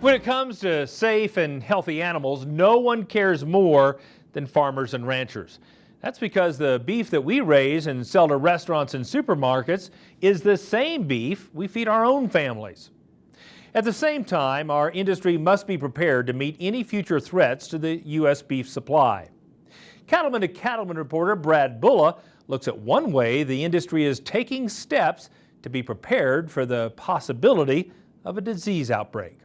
When it comes to safe and healthy animals, no one cares more than farmers and ranchers. That's because the beef that we raise and sell to restaurants and supermarkets is the same beef we feed our own families. At the same time, our industry must be prepared to meet any future threats to the U.S. beef supply. Cattlemen to Cattlemen reporter Brad Bulla looks at one way the industry is taking steps to be prepared for the possibility of a disease outbreak.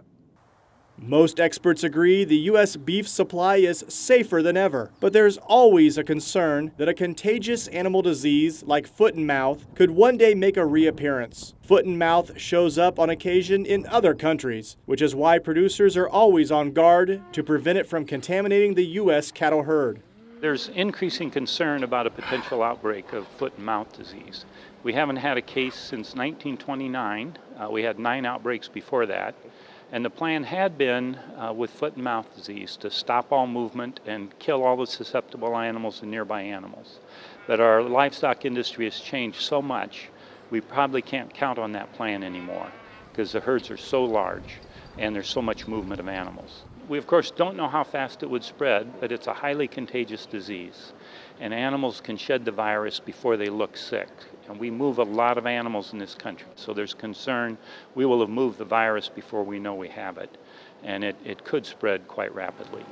Most experts agree the U.S. beef supply is safer than ever, but there's always a concern that a contagious animal disease like foot and mouth could one day make a reappearance. Foot and mouth shows up on occasion in other countries, which is why producers are always on guard to prevent it from contaminating the U.S. cattle herd. There's increasing concern about a potential outbreak of foot and mouth disease. We haven't had a case since 1929. We had 9 outbreaks before that. And the plan had been with foot and mouth disease to stop all movement and kill all the susceptible animals and nearby animals. But our livestock industry has changed so much, we probably can't count on that plan anymore because the herds are so large and there's so much movement of animals. We of course don't know how fast it would spread, but it's a highly contagious disease. And animals can shed the virus before they look sick. And we move a lot of animals in this country, so there's concern we will have moved the virus before we know we have it, and it could spread quite rapidly.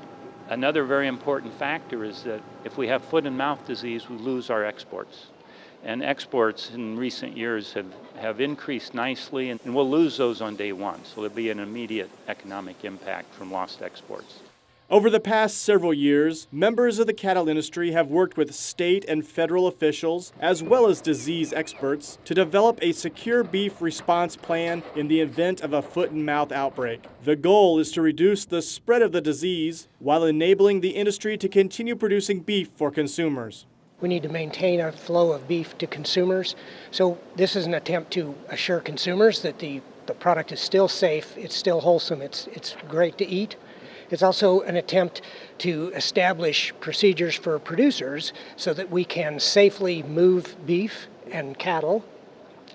Another very important factor is that if we have foot and mouth disease, we lose our exports. And exports in recent years have increased nicely, and we'll lose those on day one, so there'll be an immediate economic impact from lost exports. Over the past several years, members of the cattle industry have worked with state and federal officials, as well as disease experts, to develop a secure beef response plan in the event of a foot and mouth outbreak. The goal is to reduce the spread of the disease while enabling the industry to continue producing beef for consumers. We need to maintain a flow of beef to consumers. So this is an attempt to assure consumers that the product is still safe, it's still wholesome, it's great to eat. It's also an attempt to establish procedures for producers so that we can safely move beef and cattle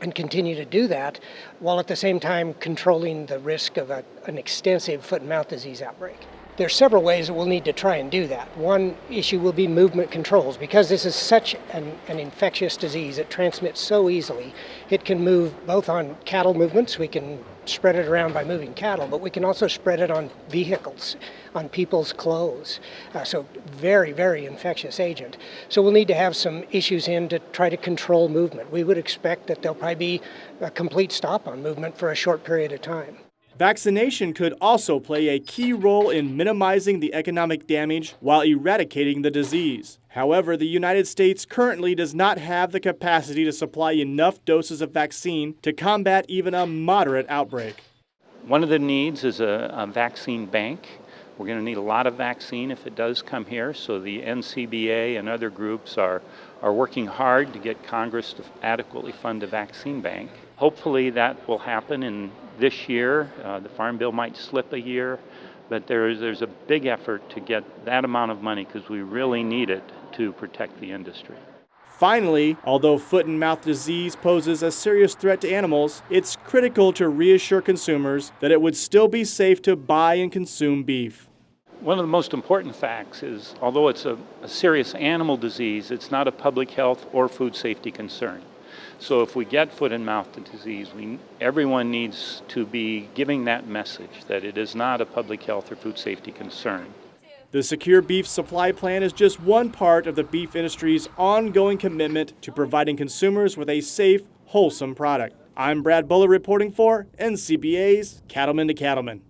and continue to do that while at the same time controlling the risk of an extensive foot and mouth disease outbreak. There are several ways that we'll need to try and do that. One issue will be movement controls. Because this is such an infectious disease, it transmits so easily. It can move both on cattle movements, we can spread it around by moving cattle, but we can also spread it on vehicles, on people's clothes. So very, very infectious agent. So we'll need to have some issues in to try to control movement. We would expect that there'll probably be a complete stop on movement for a short period of time. Vaccination could also play a key role in minimizing the economic damage while eradicating the disease. However, the United States currently does not have the capacity to supply enough doses of vaccine to combat even a moderate outbreak. One of the needs is a vaccine bank. We're going to need a lot of vaccine if it does come here, so the NCBA and other groups are working hard to get Congress to adequately fund a vaccine bank. Hopefully that will happen in this year. The Farm Bill might slip a year, but there's a big effort to get that amount of money because we really need it to protect the industry. Finally, although foot and mouth disease poses a serious threat to animals, it's critical to reassure consumers that it would still be safe to buy and consume beef. One of the most important facts is, although it's a serious animal disease, it's not a public health or food safety concern. So if we get foot and mouth disease, everyone needs to be giving that message that it is not a public health or food safety concern. The Secure Beef Supply Plan is just one part of the beef industry's ongoing commitment to providing consumers with a safe, wholesome product. I'm Brad Bulla reporting for NCBA's Cattlemen to Cattlemen.